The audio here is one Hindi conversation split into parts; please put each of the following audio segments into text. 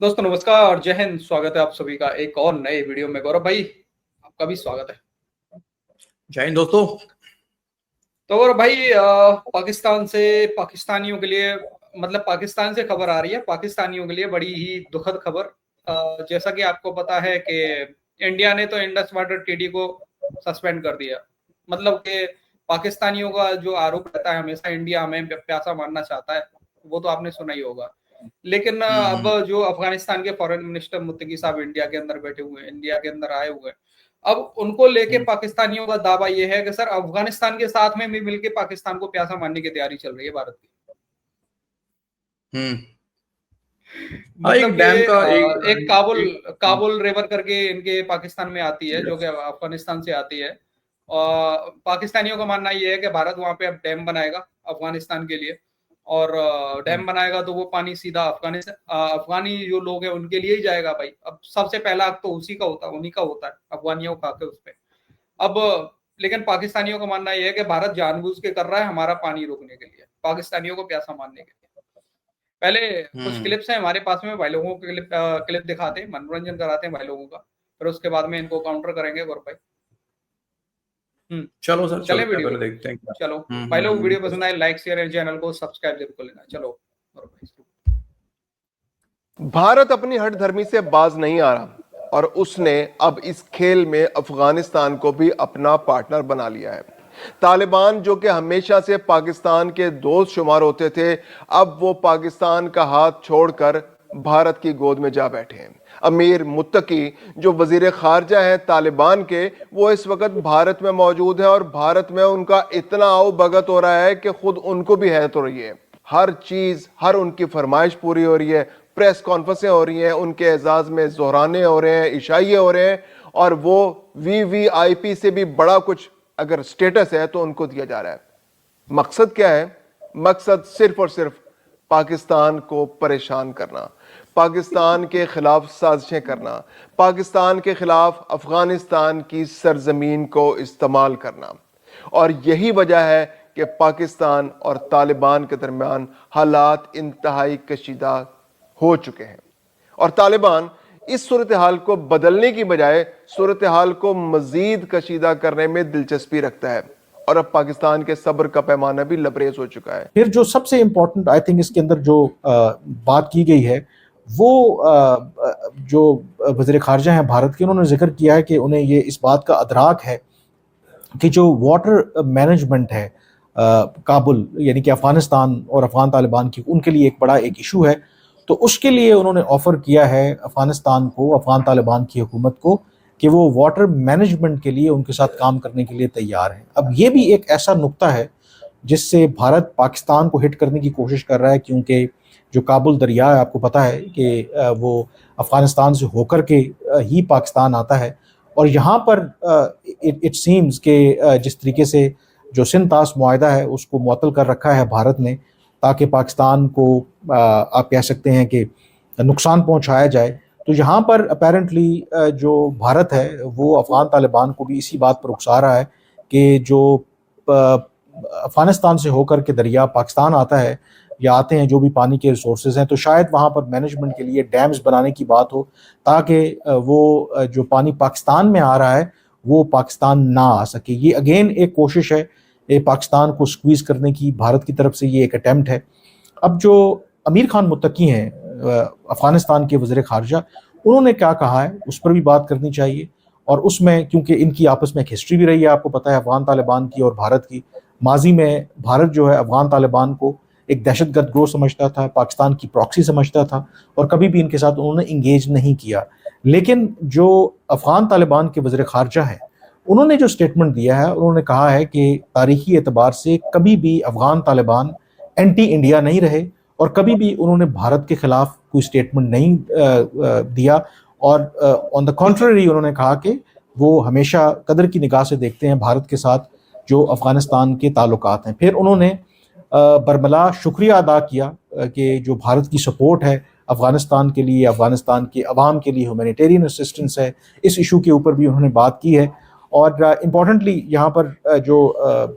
दोस्तों नमस्कार और जय हिंद। स्वागत है आप सभी का एक और नए वीडियो में। गौरव भाई, आपका भी स्वागत है। जय हिंद दोस्तों। तो गौरव भाई, पाकिस्तान से पाकिस्तानियों के लिए, मतलब पाकिस्तान से खबर आ रही है पाकिस्तानियों के लिए बड़ी ही दुखद खबर। जैसा कि आपको पता है कि इंडिया ने तो इंडस वाटर ट्रीटी को सस्पेंड कर दिया। मतलब कि पाकिस्तानियों का जो आरोप रहता है हमेशा इंडिया हमें प्यासा मारना चाहता है, वो तो आपने सुना ही होगा। लेकिन अब हम्म। जो अफगानिस्तान के फॉरेन मिनिस्टर मुत्तकी साहब इंडिया के अंदर बैठे हुए हैं, इंडिया के अंदर आए हुए हैं। अब उनको लेके हम्म। पाकिस्तानियों का दावा यह है कि सर अफगानिस्तान के साथ में भी मिलके पाकिस्तान को प्यासा मारने की तैयारी चल रही है भारत की। हम्म। हाँ, मतलब एक कि डैम का एक काबुल एक काबुल रिवर करके इनके पाकिस्तान में आती है, जो कि अफगानिस्तान से आती है। और पाकिस्तानियों का मानना यह है कि भारत वहां पे अब डैम बनाएगा अफगानिस्तान के लिए। और डैम बनाएगा तो वो पानी सीधा अफगानिस्तान अफगानी जो लोग हैं उनके लिए ही जाएगा भाई। अब सबसे पहला हक तो उसी का होता है, उन्हीं का होता है, अफगानियों का हक है उस पे। अब लेकिन पाकिस्तानियों का मानना यह है कि भारत जानबूझ के कर रहा है हमारा पानी रोकने के लिए, पाकिस्तानियों को प्यासा मारने के लिए। पहले कुछ हम्म। क्लिप्स हैं हमारे पास में, भाई लोगों के क्लिप दिखाते हैं, मनोरंजन कराते हैं भाई लोगों का। फिर उसके बाद में इनको काउंटर करेंगे गौरव भाई। चलो सर, चलें चलते हैं, वीडियो पहले पे। देखते हैं क्या। चलो भाई लोग, वीडियो पसंद आए लाइक शेयर एंड चैनल को सब्सक्राइब जरूर कर लेना। चलो गौरव भाई। भारत अपनी हठधर्मी से बाज नहीं आ रहा और उसने अब इस खेल में अफगानिस्तान को भी अपना पार्टनर बना लिया है। तालिबान जो कि हमेशा से पाकिस्तान के दोस्त शुमार होते थे, अब वो पाकिस्तान का हाथ छोड़कर भारत की गोद में जा बैठे हैं। अमीर मुत्तकी जो वजीर खारजा है तालिबान के, वो इस वक्त भारत में मौजूद है और भारत में उनका इतना आओ भगत हो रहा है कि खुद उनको भी हैरत हो रही है। हर चीज, हर उनकी फरमाइश पूरी हो रही है। प्रेस कॉन्फ्रेंसें हो रही हैं, उनके एजाज में जोहराने हो रहे हैं, इशाइये हो रहे हैं, और वो वीवीआईपी से भी बड़ा कुछ अगर स्टेटस है तो उनको दिया जा रहा है। मकसद क्या है? मकसद सिर्फ और सिर्फ पाकिस्तान को परेशान करना, पाकिस्तान के खिलाफ साजिशें करना, पाकिस्तान के खिलाफ अफगानिस्तान की सरजमीन को इस्तेमाल करना। और यही वजह है कि पाकिस्तान और तालिबान के दरमियान हालात इंतहाई कशीदा हो चुके हैं और तालिबान इस सूरत हाल को बदलने की बजाय सूरत हाल को मजीद कशीदा करने में दिलचस्पी रखता है और अब पाकिस्तान के सब्र का पैमाना भी लबरेज हो चुका है। फिर जो सबसे इम्पोर्टेंट आई थिंक इसके अंदर जो बात की गई है वो जो वज़ीर ख़ारजा हैं भारत के, उन्होंने जिक्र किया है कि उन्हें ये इस बात का अदराक है कि जो वाटर मैनेजमेंट है काबुल यानी कि अफ़गानिस्तान और अफ़गान तालिबान की, उनके लिए एक बड़ा एक इशू है। तो उसके लिए उन्होंने ऑफ़र किया है अफ़गानिस्तान को, अफ़गान तालिबान की हुकूमत को, कि वो वाटर मैनेजमेंट के लिए उनके साथ काम करने के लिए तैयार है। अब ये भी एक ऐसा नुक्ता है जिससे भारत पाकिस्तान को हिट करने की कोशिश कर रहा है, क्योंकि जो काबुल दरिया है, आपको पता है कि वो अफ़गानिस्तान से होकर के ही पाकिस्तान आता है। और यहाँ पर इट सीम्स कि जिस तरीके से जो सिंध तास मुआहदा है उसको मुअत्तल कर रखा है भारत ने, ताकि पाकिस्तान को आप कह सकते हैं कि नुकसान पहुँचाया जाए। तो यहाँ पर अपेरेंटली जो भारत है वो अफ़गान तालिबान को भी इसी बात पर उकसा रहा है कि जो अफ़गानिस्तान से होकर के दरिया पाकिस्तान आता है या आते हैं जो भी पानी के रिसोर्सेज हैं, तो शायद वहाँ पर मैनेजमेंट के लिए डैम्स बनाने की बात हो, ताकि वो जो पानी पाकिस्तान में आ रहा है वो पाकिस्तान ना आ सके। ये अगेन एक कोशिश है पाकिस्तान को स्क्वीज़ करने की, भारत की तरफ से ये एक अटैम्प्ट है। अब जो अमीर खान मुत्तकी हैं अफ़गानिस्तान के वज़ीर ख़ारजा, उन्होंने क्या कहा है उस पर भी बात करनी चाहिए। और उसमें क्योंकि इनकी आपस में एक हिस्ट्री भी रही है, आपको पता है, अफ़गान तालिबान की और भारत की। माजी में भारत जो है अफ़गान तालिबान को एक दहशतगर्द ग्रोह समझता था, पाकिस्तान की प्रॉक्सी समझता था, और कभी भी इनके साथ उन्होंने इंगेज नहीं किया। लेकिन जो अफ़गान तालिबान के वज़ीर ख़ारजा हैं, उन्होंने जो स्टेटमेंट दिया है, उन्होंने कहा है कि तारीखी एतबार से कभी भी अफ़गान तालिबान एंटी इंडिया नहीं रहे और कभी भी उन्होंने भारत के ख़िलाफ़ कोई स्टेटमेंट नहीं दिया। और ऑन द कॉन्ट्ररी उन्होंने कहा कि वो हमेशा कदर की निगाह से देखते हैं भारत के साथ जो अफ़गानिस्तान के ताल्लुकात हैं। फिर उन्होंने बरमला शुक्रिया अदा किया कि जो भारत की सपोर्ट है अफ़गानिस्तान के लिए, अफ़गानिस्तान के अवाम के लिए ह्यूमैनिटेरियन असिस्टेंस है, इस इशू के ऊपर भी उन्होंने बात की है। और इम्पॉर्टेंटली यहाँ पर जो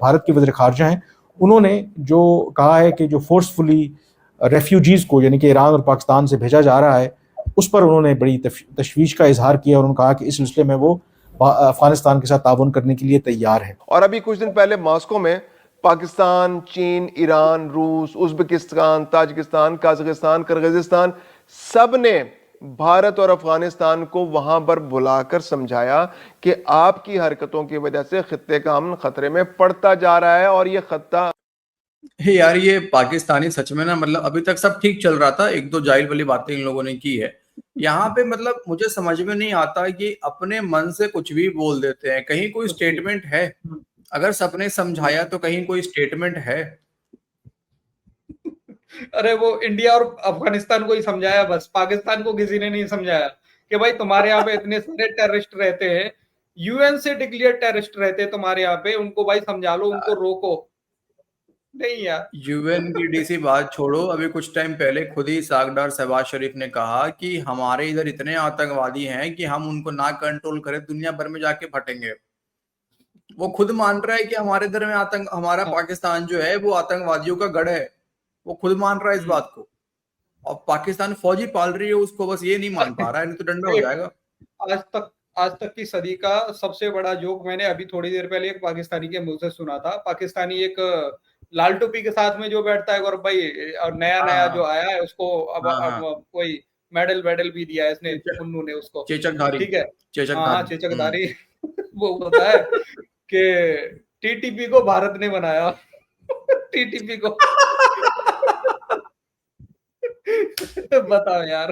भारत के वज़ीर ख़ारजा हैं, उन्होंने जो कहा है कि जो फोर्सफुली रेफ्यूजीज़ को यानी कि ईरान और पाकिस्तान से भेजा जा रहा है, उस पर उन्होंने बड़ी तशवीश का इजहार किया और उन्होंने कहा कि इस सिलसिले में वो अफगानिस्तान के साथ ताउन करने के लिए तैयार है। और अभी कुछ दिन पहले मॉस्को में पाकिस्तान, चीन, ईरान, रूस, उज्बेकिस्तान, ताजिकिस्तान, कजाकिस्तान, किर्गिस्तान सब ने भारत और अफगानिस्तान को वहां पर बुलाकर समझाया कि आपकी हरकतों की वजह से खित्ते का अमन खतरे में पड़ता जा रहा है। और ये खत्ता यार ये पाकिस्तानी सच में ना, मतलब अभी तक सब ठीक चल रहा था, एक दो जाहिल वाली बातें इन लोगों ने की है यहाँ पे। मतलब मुझे समझ में नहीं आता कि अपने मन से कुछ भी बोल देते हैं। कहीं कोई स्टेटमेंट है? अगर सबने समझाया तो कहीं कोई स्टेटमेंट है? अरे वो इंडिया और अफगानिस्तान को ही समझाया, बस पाकिस्तान को किसी ने नहीं समझाया कि भाई तुम्हारे यहाँ पे इतने सारे टेररिस्ट रहते हैं, यूएन से डिक्लेयर टेररिस्ट रहते हैं तुम्हारे यहाँ पे, उनको भाई समझा लो, उनको रोको। नहीं यार, यूएन की डीसी बात छोड़ो, अभी कुछ टाइम पहले खुद ही सागदार शहबाज शरीफ ने कहा कि हमारे इधर इतने आतंकवादी हैं कि हम उनको ना कंट्रोल करें दुनिया भर में जाके फटेंगे। वो खुद मान रहा है कि हमारे इधर में हमारा पाकिस्तान जो है वो आतंकवादियों का गढ़ है। वो खुद मान रहा है इस बात को, और पाकिस्तान फौजी पाल रही है उसको, बस ये नहीं मान पा रहा है, नहीं तो डंडा हो जाएगा। आज तक की सदी का सबसे बड़ा जोक मैंने अभी थोड़ी देर पहले एक पाकिस्तानी के मुंह से सुना था। पाकिस्तानी एक लाल टोपी के साथ में जो बैठता है गौरव भाई, और नया नया जो आया है उसको अब कोई मेडल भी दिया है इसने, उन्नू ने उसको, चेचकधारी, ठीक है, हाँ चेचकधारी। चेचकधारी। वो होता है कि टीटीपी को भारत ने बनाया। टीटीपी को बताओ यार।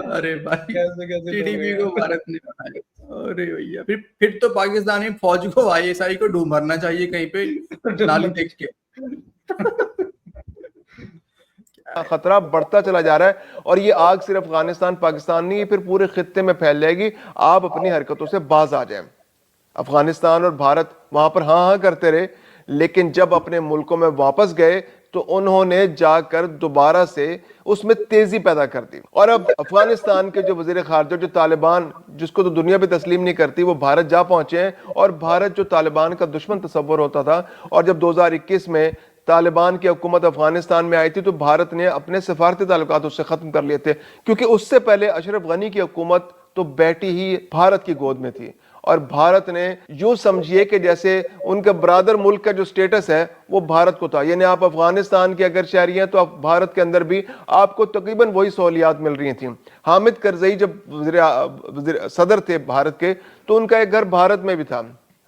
अरे भाई, कैसे टीडीपी को भारत ने बनाया। अरे भैया, फिर तो पाकिस्तानी फौज को, आईएसआई को डूब मरना चाहिए कहीं पे नाली देख के। खतरा बढ़ता चला जा रहा है और ये आग सिर्फ अफगानिस्तान पाकिस्तान नहीं, फिर पूरे खित्ते में फैल जाएगी। आप अपनी हरकतों से बाज आ जाएं। अफगानिस्तान और भारत वहां पर हाँ हाँ करते रहे, लेकिन जब अपने मुल्कों में वापस गए तो उन्होंने जाकर दोबारा से उसमें तेजी पैदा कर दी। और अब अफगानिस्तान के जो वजीर खारजा, जो तालिबान, जिसको तो दुनिया भी तस्लीम नहीं करती, वो भारत जा पहुंचे हैं। और भारत जो तालिबान का दुश्मन तस्वर होता था, और जब 2021 में तालिबान की हुकूमत अफगानिस्तान में आई थी तो भारत ने अपने सफारती ताल्लुकात उससे खत्म कर लिए थे, क्योंकि उससे पहले अशरफ गनी की हुकूमत तो बैठी ही भारत की गोद में थी। और भारत ने यूं समझिए कि जैसे उनका ब्रादर मुल्क का जो स्टेटस है वो भारत को था, यानी आप अफगानिस्तान के अगर शहरी हैं तो आप भारत के अंदर भी आपको तकरीबन वही सहूलियात मिल रही थी। हामिद करजई जब वज़ीर सदर थे भारत के, तो उनका एक घर भारत में भी था,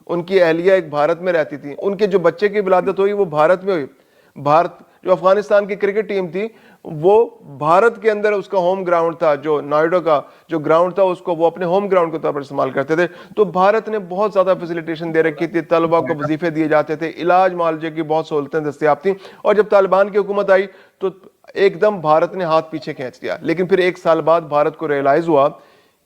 उनकी अहलिया एक भारत में रहती थी, उनके जो बच्चे की विलादत हुई वो भारत में हुई। भारत जो अफगानिस्तान की क्रिकेट टीम थी वो भारत के अंदर उसका होम ग्राउंड था, जो नोएडा का जो ग्राउंड था उसको वो अपने होम ग्राउंड के तौर पर इस्तेमाल करते थे। तो भारत ने बहुत ज्यादा फैसिलिटेशन दे रखी थी, तलबा को वजीफे दिए जाते थे, इलाज मुआवजे की बहुत सहूलतें दस्तियाब थी। और जब तालिबान की हुकूमत आई तो एकदम भारत ने हाथ पीछे खींच दिया। लेकिन फिर एक साल बाद भारत को रियलाइज हुआ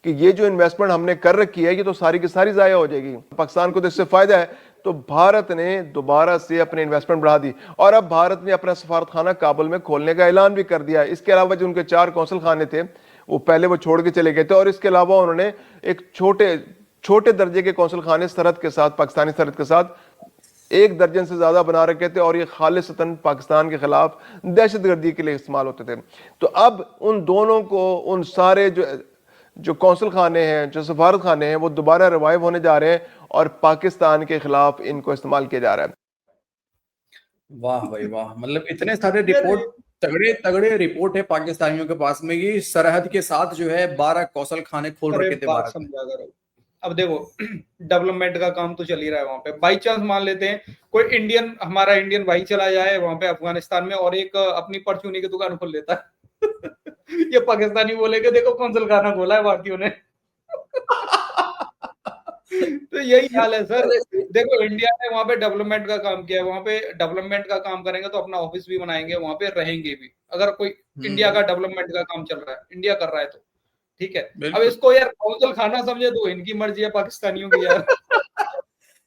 कि ये जो इन्वेस्टमेंट हमने कर रखी है ये तो सारी की सारी जाया हो जाएगी, पाकिस्तान को तो इससे फायदा है। तो भारत ने दोबारा से अपनी इन्वेस्टमेंट बढ़ा दी और अब भारत ने अपना सफारतखाना काबुल में खोलने का ऐलान भी कर दिया है। इसके अलावा जो उनके 4 कौंसल खाने थे वो पहले वो छोड़ के चले गए थे, और इसके अलावा उन्होंने एक छोटे दर्जे के कौंसल खाने सरहद के साथ, पाकिस्तानी सरहद के साथ 1 दर्जन से ज्यादा बना रखे थे, और ये खालिसतन पाकिस्तान के खिलाफ दहशतगर्दी के लिए इस्तेमाल होते थे। तो अब उन दोनों को, उन सारे जो कौंसल खाने हैं, जो सफारत खाने हैं, वो दोबारा रिवाइव होने जा रहे हैं और पाकिस्तान के खिलाफ इनको इस्तेमाल किया जा रहा है। वाह भाई वाह, मतलब इतने सारे रिपोर्ट, तगड़े रिपोर्ट है पाकिस्तानियों के पास में कि सरहद के साथ जो है 12 कौशल खाने खोल रखे थे भारत ने। समझा करो, अब देखो डेवलपमेंट का काम तो चल ही रहा है वहां पे। बाई चांस मान लेते हैं कोई हमारा इंडियन भाई चला जाए वहां पे अफगानिस्तान में और एक अपनी परचूनी की दुकान खोल लेता है। ये पाकिस्तानी बोलेगे देखो कौंसल खाना खोला है भारतीयों ने। तो यही हाल है सर। देखो इंडिया ने वहां पे डेवलपमेंट का काम किया है, वहां पे डेवलपमेंट का काम करेंगे तो अपना ऑफिस भी बनाएंगे, वहां पे रहेंगे भी। अगर कोई इंडिया का डेवलपमेंट का काम चल रहा है, इंडिया कर रहा है तो ठीक है। अब इसको यार कौंसल खाना समझे तो इनकी मर्जी है, पाकिस्तानियों की यार।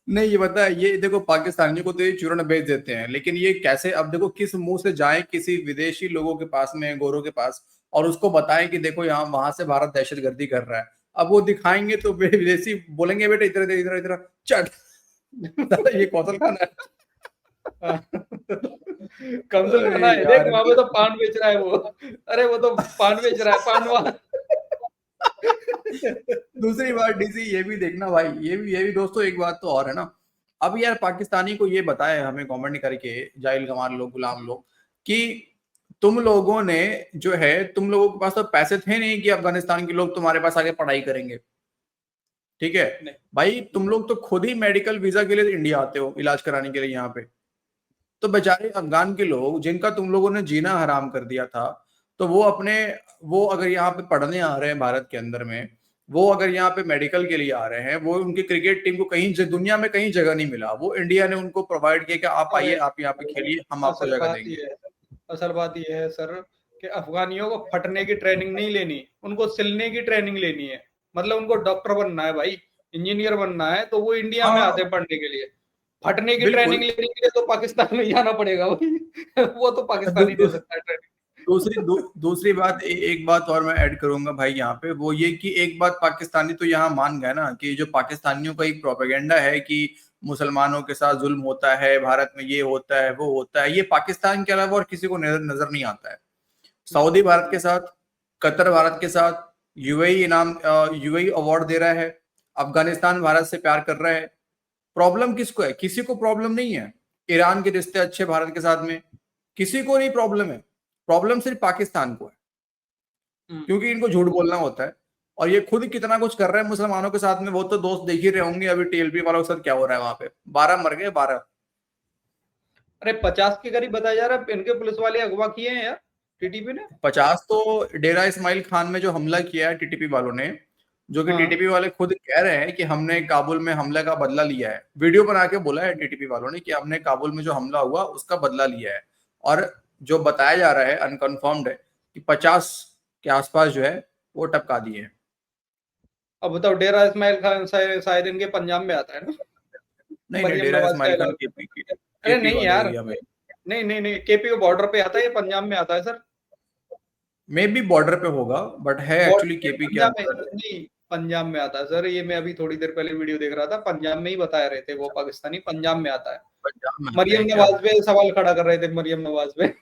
नहीं ये पता है, ये देखो पाकिस्तानियों को तो ये चूरन बेच देते हैं, लेकिन ये कैसे, अब देखो किस मुंह से जाए किसी विदेशी लोगों के पास में, गोरों के पास, और उसको बताएं कि देखो यहाँ वहां से भारत दहशतगर्दी कर रहा है। अब वो दिखाएंगे तो विदेशी बोलेंगे बेटा इधर इधर इधर चट, ये कौशल खाना है। काउंसिल अरे करना है, यार देख वहां पे तो पान बेच रहा है वो, अरे वो तो पान बेच रहा है, पान वाला। दूसरी बात डीसी ये भी देखना भाई, ये भी दोस्तों एक बात तो और है ना। अब यार पाकिस्तानी को ये बताए हमें कमेंट करके, जाहिल गंवार लोग, गुलाम लोग, कि तुम लोगों ने जो है, तुम लोगों के पास तो पैसे थे नहीं कि अफगानिस्तान के लोग तुम्हारे पास आके पढ़ाई करेंगे, ठीक है नहीं। भाई, तुम लोग तो खुद ही मेडिकल वीजा के लिए इंडिया आते हो इलाज कराने के लिए यहाँ पे। तो बेचारे अफगान के लोग जिनका तुम लोगों ने जीना हराम कर दिया था, तो वो अगर यहाँ पे पढ़ने आ रहे हैं भारत के अंदर में, वो अगर यहाँ पे मेडिकल के लिए आ रहे हैं, वो उनकी क्रिकेट टीम को कहीं दुनिया में कहीं जगह नहीं मिला, वो इंडिया ने उनको प्रोवाइड किया कि आप आइए, आप यहाँ पे खेलिए, हम आपको असल जगह बात देंगे। ये है, असल बात ये है सर कि अफगानियों को फटने की ट्रेनिंग नहीं लेनी, उनको सिलने की ट्रेनिंग लेनी है। मतलब उनको डॉक्टर बनना है भाई, इंजीनियर बनना है, तो वो इंडिया में आते हैं पढ़ने के लिए। फटने की ट्रेनिंग बिल्कुल। लेने के लिए तो पाकिस्तान में जाना पड़ेगा भाई। वो तो पाकिस्तान ही दे सकता है ट्रेनिंग। दूसरी बात, एक बात और मैं ऐड करूंगा भाई यहाँ पे, वो ये कि एक बात पाकिस्तानी तो यहाँ मान गए ना कि जो पाकिस्तानियों का एक प्रोपेगेंडा है कि मुसलमानों के साथ जुल्म होता है, भारत में ये होता है वो होता है, ये पाकिस्तान के अलावा और किसी को नजर नहीं आता है। सऊदी भारत के साथ, कतर भारत के साथ, यूएई अवार्ड दे रहा है, अफगानिस्तान भारत से प्यार कर रहा है। प्रॉब्लम किसको है? किसी को प्रॉब्लम नहीं है। ईरान के रिश्ते अच्छे भारत के साथ में, किसी को नहीं प्रॉब्लम है। प्रॉब्लम सिर्फ पाकिस्तान को है, क्योंकि इनको झूठ बोलना होता है, और ये खुद कितना कुछ कर रहे हैं मुसलमानों के साथ में। वो तो दोस्त देख ही रहे होंगे अभी टीएलपी वालों के साथ क्या हो रहा है वहां पे, 12 मर गए, 12। अरे 50 के करीब बताया जा रहा है इनके पुलिस वाले अगवा किए हैं यार टीटीपी ने। 50 तो डेरा इस्माइल खान में जो हमला किया है टीटीपी वालों ने, जो कि टीटीपी वाले खुद कह रहे हैं कि हमने काबुल में हमले का बदला लिया है। वीडियो बना के बोला है टीटीपी वालों ने कि हमने काबुल में जो हमला हुआ उसका बदला लिया है। और जो बताया जा रहा है, अनकंफर्म्ड है, कि 50 के आसपास जो है वो टपका दिए हैं। अब बताओ, डेरा इस्माइल खान शायद इनके पंजाब में आता है ना, नहीं नहीं, मरियम डेरा नवाज का इस्माइल खान इलाका। अरे केपी नहीं वाले यार, एरिया में। नहीं नहीं नहीं, केपी के बॉर्डर पे आता है, ये पंजाब में आता है सर। मे बी बॉर्डर पे होगा, बट है एक्चुअली केपी के पंजाब में अंदर। नहीं, पंजाब में आता है सर। ये मैं अभी थोड़ी देर पहले वीडियो देख रहा था, पंजाब में ही बता रहे थे वो पाकिस्तानी, पंजाब में आता है। पंजाब में आता मरियम है क्या? नवाज पे सवाल खड़ा कर रहे थे, मरियम नवाज पे।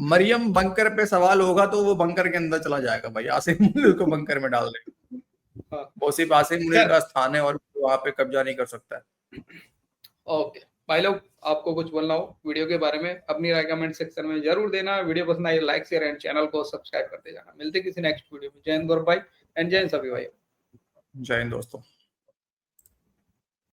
मरियम बंकर पे सवाल होगा तो वो बंकर के अंदर चला जाएगा भाई, आसिम मुनीर को बंकर में डाल देगा। हाँ। वो सिर्फ आसिम मुनीर का स्थान है और वहां पे कब्जा नहीं कर सकता है। ओके भाई लोग, आपको कुछ बोलना हो वीडियो के बारे में, अपनी राय कमेंट सेक्शन में जरूर देना। वीडियो पसंद I like share and channel को सब्सक्राइब करते जाना। मिलते किसी नेक्स्ट वीडियो में। जय हिंद गौरव भाई, एंड जय हिंद सभी भाई। जय हिंद दोस्तों।